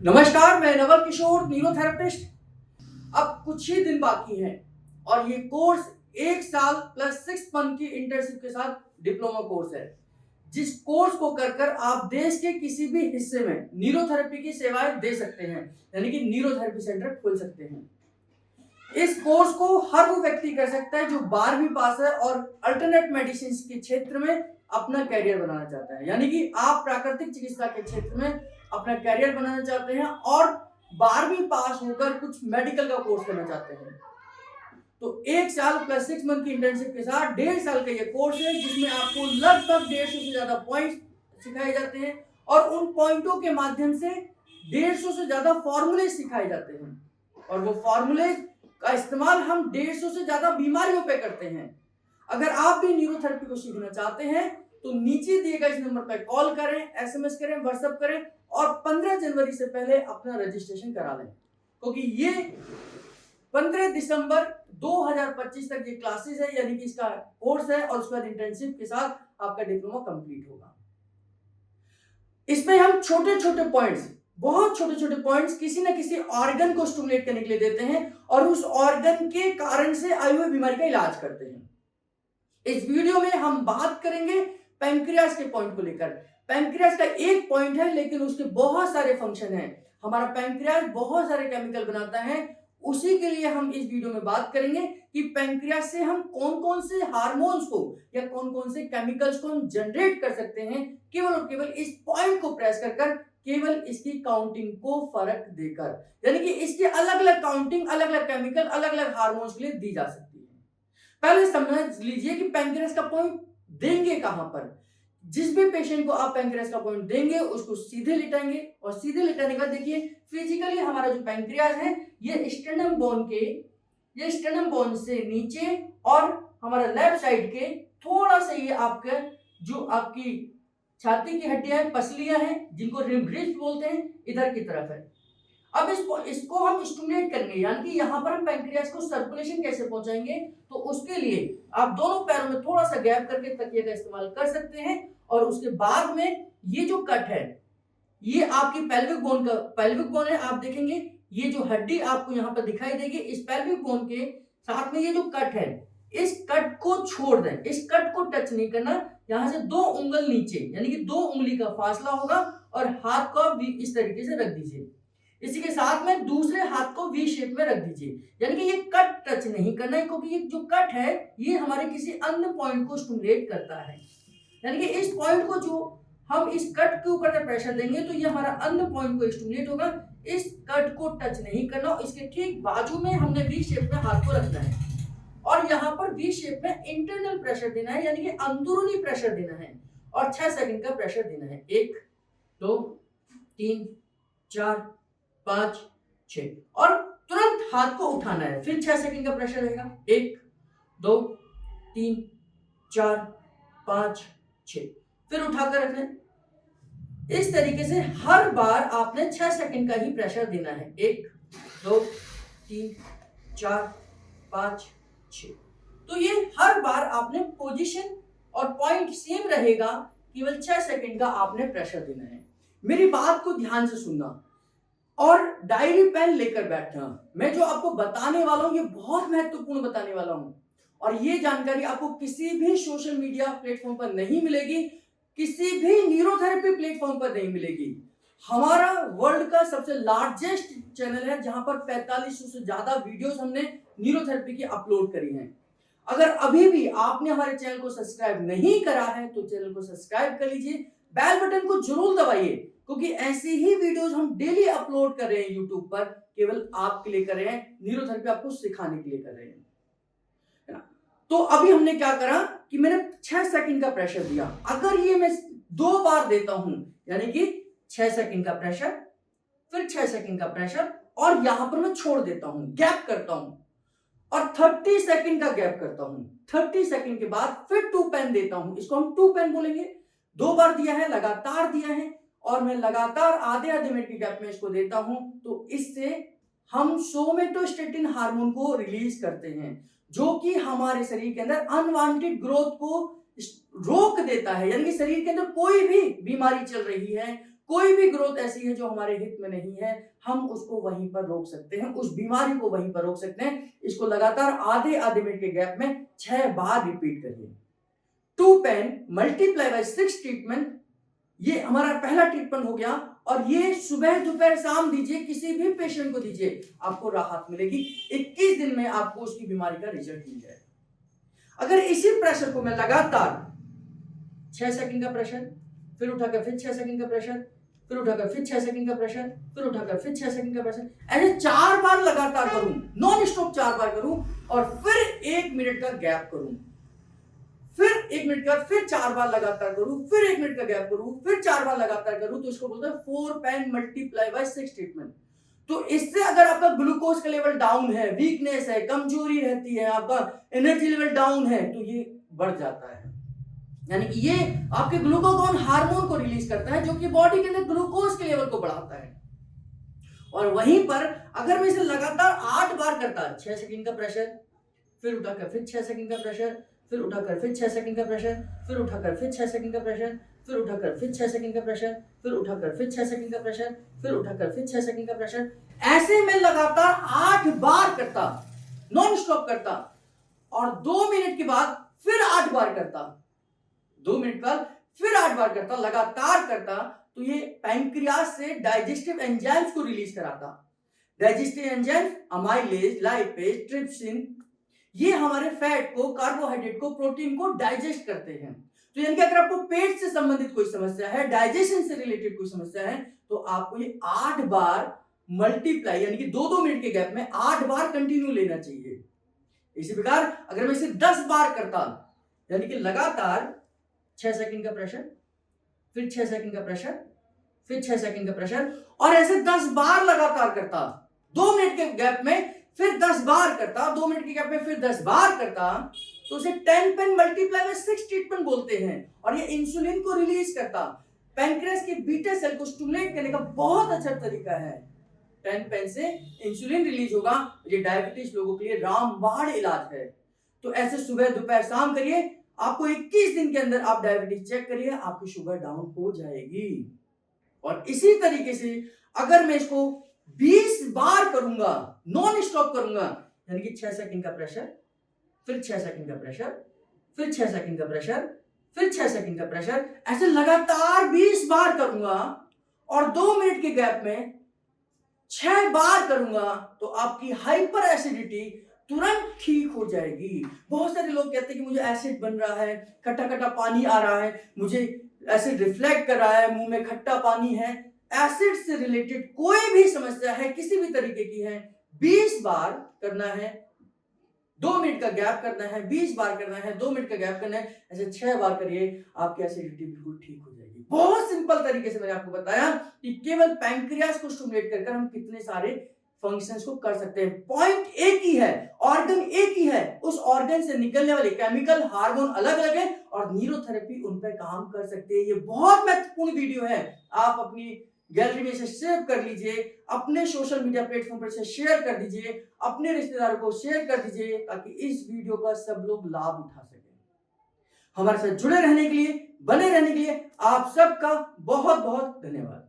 नमस्कार, मैं नवल किशोर, न्यूरोथेरेपिस्ट। अब कुछ ही दिन बाकी हैं और ये कोर्स 1 साल प्लस 6 मंथ की इंटर्नशिप के साथ डिप्लोमा कोर्स है, जिस कोर्स को कर आप देश के किसी भी हिस्से में न्यूरोथेरेपी की सेवाएं दे सकते हैं, यानी कि न्यूरोथेरेपी सेंटर खोल सकते हैं। इस कोर्स को हर वो व्यक्ति कर सकता है जो 12वीं पास है और अल्टरनेट मेडिसिन के क्षेत्र में अपना करियर बनाना चाहता है, यानी कि आप प्राकृतिक चिकित्सा के क्षेत्र में अपना करियर बनाना चाहते हैं और 12वीं पास होकर कुछ मेडिकल का कोर्स करना चाहते हैं। तो 1 साल प्लस 6 मंथ की इंटर्नशिप के साथ 1.5 साल का ये कोर्स है, जिसमें आपको लगभग 150 से ज्यादा पॉइंट्स सिखाए जाते हैं और उन पॉइंटों के माध्यम से 150 से ज्यादा फॉर्मूले सिखाए जाते हैं और वो फॉर्मूले का इस्तेमाल हम 150 से ज्यादा बीमारियों पे करते हैं। अगर आप भी न्यूरोथेरेपी को सीखना चाहते हैं तो नीचे दिए गए इस नंबर पर कॉल करें, एसएमएस करें, व्हाट्सएप करें और 15 जनवरी से पहले अपना रजिस्ट्रेशन करा लें, क्योंकि ये 15 दिसंबर 2025 तक ये क्लासेस है, यानी कि इसका कोर्स है और उसके बाद इंटर्नशिप के साथ आपका डिप्लोमा कंप्लीट होगा। इसमें हम छोटे छोटे पॉइंट्स, बहुत छोटे छोटे पॉइंट्स किसी न किसी ऑर्गन को स्टिमुलेट करने के लिए देते हैं और उस ऑर्गन के कारण से आई हुई बीमारी का इलाज करते हैं। इस वीडियो में हम बात करेंगे पैंक्रियास के पॉइंट को लेकर। पैंक्रियास का एक पॉइंट है लेकिन उसके बहुत सारे फंक्शन हैं। हमारा पैंक्रियास बहुत सारे केमिकल बनाता है, उसी के लिए हम इस वीडियो में बात करेंगे कि पैंक्रियास से हम कौन कौन से हार्मोन्स को या कौन कौन से केमिकल्स को हम जनरेट कर सकते हैं केवल और केवल इस पॉइंट को प्रेस कर केवल इसकी काउंटिंग को फर्क देकर, यानी कि इसकी अलग अलग काउंटिंग, अलग अलग केमिकल, अलग अलग हार्मोन्स के लिए दी जा सकती है। पहले समझ लीजिए कि पैंक्रियास का पॉइंट देंगे कहां पर। जिस भी पेशेंट को आप पैंक्रियास का पॉइंट देंगे उसको सीधे लिटाएंगे और सीधे लिटाने के बाद देखिए फिजिकली हमारा जो पैंक्रियास है ये स्टेनम बोन से नीचे और हमारा लेफ्ट साइड के थोड़ा सा ये आपके जो आपकी छाती की हड्डियां हैं, पसलियां हैं, जिनको रिब्स बोलते हैं, इधर की तरफ है। अब इसको हम स्टिमुलेट करेंगे, यानी कि यहाँ पर हम पैंक्रियास को सर्कुलेशन कैसे पहुंचाएंगे, तो उसके लिए आप दोनों पैरों में थोड़ा सा गैप करके तकिए का इस्तेमाल कर सकते हैं और उसके बाद में ये जो कट है ये आपकी पेल्विक बोन है। आप देखेंगे ये जो हड्डी आपको यहाँ पर दिखाई देगी, इस पेल्विक बोन के साथ में ये जो कट है, इस कट को छोड़ दें, इस कट को टच नहीं करना। यहां से 2 उंगल नीचे, यानी कि 2 उंगली का फासला होगा और हाथ को इस तरीके से रख दीजिए। इसी के साथ में दूसरे हाथ को वी शेप में रख दीजिए, यानी कि ये कट टच नहीं करना है, क्योंकि ये जो कट है ये हमारे किसी अन्य पॉइंट को स्टिमुलेट करता है। यानी कि इस पॉइंट को जो हम इस कट के ऊपर प्रेशर देंगे तो ये हमारा अन्य पॉइंट को स्टिमुलेट होगा। इस कट को टच नहीं करना, इसके ठीक बाजू में हमने वी शेप में हाथ को रखना है और यहाँ पर वी शेप में इंटरनल प्रेशर देना है, यानी कि अंदरूनी प्रेशर देना है और 6 सेकंड का प्रेशर देना है। 1 2 3 4 5 6 और तुरंत हाथ को उठाना है। फिर 6 सेकंड का प्रेशर रहेगा। 1 2 3 4 5 6, फिर उठाकर रखना है। इस तरीके से हर बार आपने 6 सेकंड का ही प्रेशर देना है। 1 2 3 4 5 6। तो ये हर बार आपने पोजीशन और पॉइंट सेम रहेगा, केवल 6 सेकंड का आपने प्रेशर देना है। मेरी बात को ध्यान से सुनना और डायरी पेन लेकर बैठना। मैं जो आपको बताने वाला हूं ये बहुत महत्वपूर्ण बताने वाला हूं और ये जानकारी आपको किसी भी सोशल मीडिया प्लेटफॉर्म पर नहीं मिलेगी, किसी भी न्यूरोथेरेपी प्लेटफॉर्म पर नहीं मिलेगी। हमारा वर्ल्ड का सबसे लार्जेस्ट चैनल है जहां पर 4500 से ज्यादा वीडियोस हमने न्यूरोथेरेपी की अपलोड करी हैं। अगर अभी भी आपने हमारे चैनल को सब्सक्राइब नहीं करा है तो चैनल को सब्सक्राइब कर लीजिए, बेल बटन को जरूर दबाइए, क्योंकि ऐसे ही वीडियोस हम डेली अपलोड कर रहे हैं यूट्यूब पर, केवल आपके लिए कर रहे हैं, न्यूरोथेरेपी आपको सिखाने के लिए कर रहे हैं। तो अभी हमने क्या करा कि मैंने 6 सेकंड का प्रेशर दिया। अगर ये मैं 2 बार देता हूं, यानी कि 6 सेकंड का प्रेशर, फिर 6 सेकंड का प्रेशर और यहां पर मैं छोड़ देता हूं, गैप करता हूं और 30 सेकंड का गैप करता हूं। 30 सेकंड के बाद फिर 2 पेन देता हूं, इसको हम 2 पेन बोलेंगे। 2 बार दिया है, लगातार दिया है और मैं लगातार आधे आधे मिनट के गैप में इसको देता हूं। तो इससे हम सोमेटोस्टेटिन हार्मोन को रिलीज करते हैं, जो कि हमारे शरीर के अंदर अनवांटेड ग्रोथ को रोक देता है। यानी कि शरीर के अंदर कोई भी बीमारी चल रही है, कोई भी ग्रोथ ऐसी है जो हमारे हित में नहीं है, हम उसको वहीं पर रोक सकते हैं, उस बीमारी को वहीं पर रोक सकते हैं। इसको लगातार आधे मिनट के गैप में 6 बार रिपीट करिए। 2 पेन मल्टीप्लाई बाय 6 ट्रीटमेंट, ये हमारा पहला ट्रीटमेंट हो गया। और ये सुबह दोपहर शाम दीजिए, किसी भी पेशेंट को दीजिए, आपको राहत मिलेगी। 21 दिन में आपको उसकी बीमारी का रिजल्ट मिल जाएगा। अगर इसी प्रेशर को मैं लगातार 6 सेकंड का प्रेशर, फिर उठाकर फिर 6 सेकंड का प्रेशर, फिर उठाकर फिर 6 सेकंड का प्रेशर, फिर उठाकर फिर 6 सेकंड का प्रेशर, ऐसे 4 बार लगातार करूं, नॉन स्टॉप 4 बार करूं, और फिर 1 मिनट का गैप करूं, फिर 1 मिनट का, फिर 4 बार लगातार करूं, फिर 1 मिनट का गैप करूं, फिर 4 बार लगातार करूं, तो इसको बोलते हैं 4 पेन मल्टीप्लाई बाय 6 ट्रीटमेंट। तो इससे अगर आपका ग्लूकोज का लेवल डाउन है, वीकनेस है, कमजोरी रहती है, आपका एनर्जी लेवल डाउन है, तो ये बढ़ जाता है। यानी कि ये आपके ग्लूकागॉन हार्मोन को रिलीज करता है, जो कि बॉडी के अंदर ग्लूकोज के लेवल को बढ़ाता है। और वहीं पर अगर मैं इसे लगातार 8 बार करता, 6 सेकंड का प्रेशर, फिर उठाकर फिर 6 सेकंड का प्रेशर, फिर उठाकर फिर 6 सेकंड का प्रेशर, फिर उठाकर फिर 6 सेकंड का प्रेशर, फिर उठाकर फिर 6 सेकंड का प्रेशर, फिर उठाकर फिर 6 सेकंड का प्रेशर, फिर उठाकर फिर 6 सेकंड का प्रेशर, ऐसे में लगातार 8 बार करता, नॉन स्टॉप करता, और 2 मिनट के बाद फिर 8 बार करता, 2 मिनट बाद फिर 8 बार करता, लगातार करता, तो ये पैंक्रियास से डाइजेस्टिव एंजाइम्स को रिलीज कराता। Digestive enzymes amylase, lipase, trypsin, ये हमारे फैट को, कार्बोहाइड्रेट को, प्रोटीन को डाइजेस्ट करते हैं। तो यानी कि अगर आपको पेट से संबंधित कोई समस्या है, डाइजेशन से रिलेटेड कोई समस्या है, तो आपको ये 8 बार मल्टीप्लाई, यानी कि 2-2 मिनट के गैप में 8 बार कंटिन्यू लेना चाहिए। इसी प्रकार अगर मैं इसे 10 बार करता, यानी कि लगातार 6 सेकंड का प्रेशर, फिर 6 सेकंड का प्रेशर, फिर 6 सेकंड का प्रेशर, और ऐसे 10 बार लगातार करता, 2 मिनट के गैप में फिर 10 बार करता, 2 मिनट के गैप में फिर 10 बार करता, तो उसे 10 पेन मल्टीप्लाई बाय 6 ट्रीटमेंट बोलते हैं। और ये इंसुलिन को रिलीज करता, पैंक्रियास के बीटा सेल को स्टिमुलेट करने का बहुत अच्छा तरीका है। 10 पेन से इंसुलिन रिलीज होगा। ये डायबिटीज लोगों के लिए रामबाण इलाज है। तो ऐसे सुबह दोपहर शाम करिए, आपको 21 दिन के अंदर आप डायबिटीज चेक करिए, आपकी शुगर डाउन हो जाएगी। और इसी तरीके से अगर मैं इसको 20 बार करूंगा, नॉन स्टॉप करूंगा, यानी कि 6 सेकंड का प्रेशर, फिर 6 सेकंड का प्रेशर, फिर 6 सेकंड का प्रेशर, फिर 6 सेकंड का प्रेशर, ऐसे लगातार 20 बार करूंगा, और 2 मिनट के गैप में 6 बार करूंगा, तो आपकी हाइपर एसिडिटी तुरंत ठीक हो जाएगी। बहुत सारे लोग कहते हैं कि मुझे एसिड बन रहा है, खट्टा खट्टा पानी आ रहा है, मुझे एसिड रिफ्लेक्ट कर रहा है, मुंह में खट्टा पानी है। एसिड से रिलेटेड कोई भी समस्या है, किसी भी तरीके की है, 20 बार करना है, 2 मिनट का गैप करना है, 20 बार करना है, 2 मिनट का गैप करना है, ऐसे 6 बार करिए, आपकी एसिडिटी बिल्कुल ठीक हो जाएगी। बहुत सिंपल तरीके से मैंने आपको बताया कि केवल पैंक्रियास को स्टिमुलेट कर हम कितने सारे फंक्शंस को कर सकते हैं। पॉइंट एक ही है, ऑर्गन एक ही है, उस ऑर्गन से निकलने वाले केमिकल हार्मोन अलग अलग है, और न्यूरोथेरेपी उन पर काम कर सकते हैं। ये बहुत महत्वपूर्ण वीडियो है, आप अपनी गैलरी में इसे सेव कर लीजिए, अपने सोशल मीडिया प्लेटफॉर्म पर इसे शेयर कर दीजिए, अपने रिश्तेदारों को शेयर कर दीजिए, ताकि इस वीडियो का सब लोग लाभ उठा सकें। हमारे साथ जुड़े रहने के लिए, बने रहने के लिए आप सबका बहुत बहुत धन्यवाद।